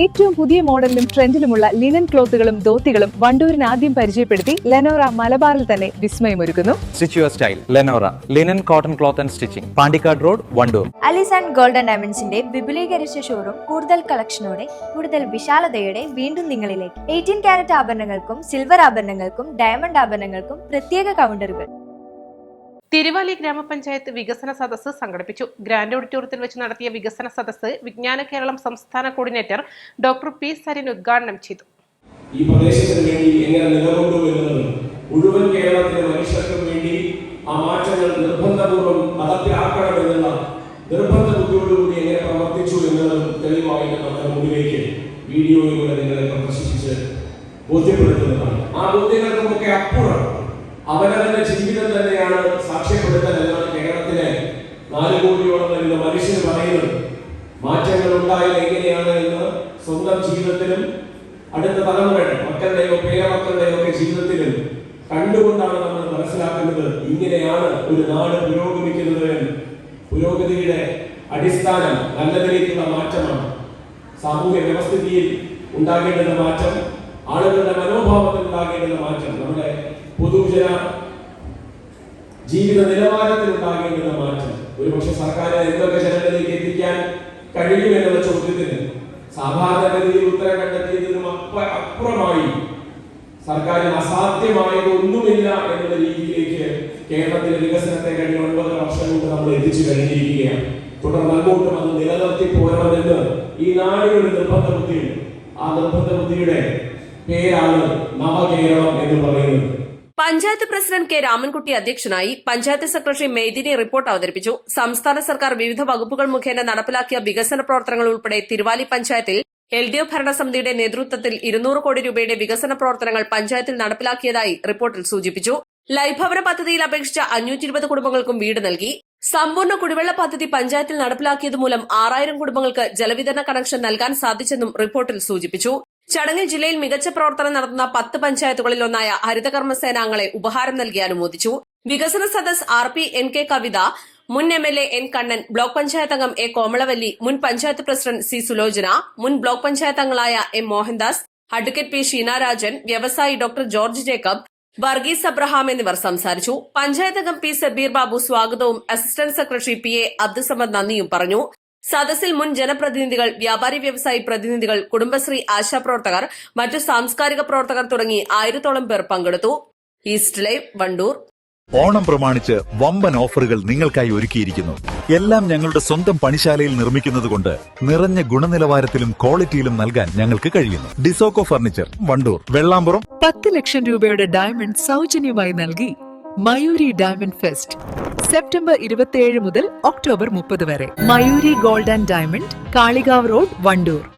ഏറ്റവും പുതിയ മോഡലിലും ട്രെൻഡിലുമുള്ള ലിനൻ ക്ലോത്തുകളും ധോത്തികളും വണ്ടൂരിന് ആദ്യം പരിചയപ്പെടുത്തി ലെനോറ മലബാറിൽ തന്നെ വിസ്മയമൊരുക്കുന്നു. Stitch your style. Lenora. Linen, cotton cloth and stitching. Pandikad Road, Vandoor. അലിസ് ആൻഡ് ഗോൾഡൻ ഡയമണ്ട്സിന്റെ വിപുലീകരിച്ച ഷോറൂം കൂടുതൽ കളക്ഷനോടെ കൂടുതൽ വിശാലതയോടെ വീണ്ടും നിങ്ങളിലേക്ക്. 18 കാരറ്റ് ആഭരണങ്ങൾക്കും സിൽവർ ആഭരണങ്ങൾക്കും ഡയമണ്ട് ആഭരണങ്ങൾക്കും പ്രത്യേക കൗണ്ടറുകൾ. തിരുവാലി ഗ്രാമപഞ്ചായത്ത് വികസന സദസ്സ് സംഘടിപ്പിച്ചു. ഗ്രാൻഡ് ഓഡിറ്റോറിയത്തിൽ വെച്ച് നടത്തിയ വികസന സദസ്സ് വിജ്ഞാന കേരളം സംസ്ഥാന കോർഡിനേറ്റർ ഡോക്ടർ പി സരിൻ ഉദ്ഘാടനം ചെയ്തു. ഈ പ്രദേശത്തിന് വേണ്ടി എങ്ങനെ നിലകൊണ്ടു എന്നത് മുഴുവൻ കേരളത്തിലെ മനുഷ്യർക്കും വേണ്ടി ആ മാറ്റങ്ങൾ നിർബന്ധപൂർവ്വം നടപ്പിലാക്കണമെന്നുള്ള നിർബന്ധ ബുദ്ധിയോടുകൂടി എങ്ങനെ പ്രവർത്തിച്ചു എന്നതും തെളിവായിട്ട് നമ്മുടെ മുന്നിലേക്ക് വീഡിയോയിലൂടെ നിങ്ങളെ പ്രദർശിപ്പിച്ച് ബോധ്യപ്പെടുത്തുന്നതാണ്. ആ ബോധ്യങ്ങൾക്കുമൊക്കെ അപ്പുറം അവനവന്റെ ജീവിതം തന്നെയാണ് സാക്ഷ്യപ്പെടുത്തൽ എന്നാണ് കേരളത്തിലെ 4 കോടിയോളം വരുന്ന മനുഷ്യർ പറയുന്നത്. മാറ്റങ്ങൾ ഉണ്ടായത് എങ്ങനെയാണ് എന്ന് സ്വന്തം ജീവിതത്തിലും അടുത്ത തലമുറയുടെ മക്കളുടെയോ പേരമക്കളുടെയോ ഒക്കെ ജീവിതത്തിലും കണ്ടുകൊണ്ടാണ് നമ്മൾ മനസ്സിലാക്കുന്നത്. ഇങ്ങനെയാണ് ഒരു നാട് പുരോഗമിക്കുന്നത്. പുരോഗതിയുടെ അടിസ്ഥാനം നല്ലതിലേക്കുള്ള മാറ്റമാണ്. സാമൂഹ്യ വ്യവസ്ഥിതിയിൽ ഉണ്ടാകേണ്ടുന്ന മാറ്റം, ആളുകളുടെ മനോഭാവത്തിൽ ഉണ്ടാകേണ്ടുന്ന മാറ്റം, നമ്മുടെ പൊതുജന ജീവിത നിലവാരത്തിൽ ഉണ്ടാകേണ്ടുന്ന മാറ്റം, ഒരുപക്ഷെ സർക്കാരിനെ എന്തൊക്കെ ജനങ്ങളിലേക്ക് എത്തിക്കാൻ കഴിയുമെന്നുള്ള ചോദ്യത്തിന് സാധാരണഗതിയിൽ ഉത്തരം കണ്ടെത്തിയതിനും അപ്പുറമായി സർക്കാരിന് അസാധ്യമായതൊന്നുമില്ല എന്നുള്ള രീതിയിലേക്ക് കേരളത്തിലെ വികസനത്തെ കഴിഞ്ഞ 9 വർഷം കൊണ്ട് നമ്മൾ എത്തിച്ചു കഴിഞ്ഞിരിക്കുകയാണ്. തുടർന്ന് അങ്ങോട്ടും അത് നിലനിർത്തി പോരണമെന്ന് ഈ നാടിനൊരു നിർബന്ധ ബുദ്ധിയുണ്ട്. ആ നിർബന്ധ ബുദ്ധിയുടെ പേരാണ് നവകേരളം എന്ന് പറയുന്നത്. പഞ്ചായത്ത് പ്രസിഡന്റ് കെ രാമൻകുട്ടി അധ്യക്ഷനായി. പഞ്ചായത്ത് സെക്രട്ടറി മെയ്ദിനി റിപ്പോർട്ട് അവതരിപ്പിച്ചു. സംസ്ഥാന സർക്കാർ വിവിധ വകുപ്പുകൾ മുഖേന നടപ്പിലാക്കിയ വികസന പ്രവർത്തനങ്ങൾ ഉൾപ്പെടെ തിരുവാലി പഞ്ചായത്തിൽ LDF ഭരണസമിതിയുടെ നേതൃത്വത്തിൽ 200 കോടി രൂപയുടെ വികസന പ്രവർത്തനങ്ങൾ പഞ്ചായത്തിൽ നടപ്പിലാക്കിയതായി റിപ്പോർട്ടിൽ സൂചിപ്പിച്ചു. ലൈഫ് ഭവന പദ്ധതിയിൽ അപേക്ഷിച്ച 520 കുടുംബങ്ങൾക്കും വീട് നൽകി. സമ്പൂർണ്ണ കുടിവെള്ള പദ്ധതി പഞ്ചായത്തിൽ നടപ്പിലാക്കിയതുമൂലം 6000 കുടുംബങ്ങൾക്ക് ജലവിതരണ കണക്ഷൻ നൽകാൻ സാധിച്ചെന്നും റിപ്പോർട്ടിൽ സൂചിപ്പിച്ചു. ചടങ്ങിൽ ജില്ലയിൽ മികച്ച പ്രവർത്തനം നടത്തുന്ന 10 പഞ്ചായത്തുകളിൽ ഒന്നായ ഹരിതകർമ്മസേനാംഗങ്ങളെ ഉപഹാരം നൽകി അനുമോദിച്ചു. വികസന സദസ് RP NK കവിത, മുൻ MLA N Kannan, block panchayat അംഗം A കോമളവല്ലി, മുൻ പഞ്ചായത്ത് പ്രസിഡന്റ് C സുലോചന, മുൻ ബ്ലോക്ക് പഞ്ചായത്ത് അംഗങ്ങളായ M മോഹൻദാസ്, അഡ്വക്കേറ്റ് P ഷീനാരാജൻ, വ്യവസായി doctor George Jacob, Varghese Abraham എന്നിവർ സംസാരിച്ചു. പഞ്ചായത്ത് അംഗം P സബീർ ബാബു സ്വാഗതവും അസിസ്റ്റന്റ് സെക്രട്ടറി PA അബ്ദുസമദ് നന്ദിയും പറഞ്ഞു. സദസ്സിൽ മുൻ ജനപ്രതിനിധികൾ, വ്യാപാരി വ്യവസായി പ്രതിനിധികൾ, കുടുംബശ്രീ ആശാപ്രവർത്തകർ, മറ്റു സാംസ്കാരിക പ്രവർത്തകർ തുടങ്ങി 1000-ഓളം പേർ പങ്കെടുത്തു. East live, Wandoor. ഓണം പ്രമാണിച്ച് വമ്പൻ ഓഫറുകൾ നിങ്ങൾക്കായി ഒരുക്കിയിരിക്കുന്നു. എല്ലാം ഞങ്ങളുടെ സ്വന്തം പണിശാലയിൽ നിർമ്മിക്കുന്നതുകൊണ്ട് നിറഞ്ഞ ഗുണനിലവാരത്തിലും ക്വാളിറ്റിയിലും നൽകാൻ ഞങ്ങൾക്ക് കഴിയുന്നു. ഡിസോക്കോ ഫർണിച്ചർ, വണ്ടൂർ, വെള്ളാമ്പുറം. 10 ലക്ഷം രൂപയുടെ ഡയമണ്ട് സൗജന്യമായി നൽകി മയൂരി ഡയമണ്ട് ഫെസ്റ്റ് സെപ്റ്റംബർ 27 മുതൽ ഒക്ടോബർ 30 വരെ. Mayuri gold and diamond, Kalikavu road, Wandoor.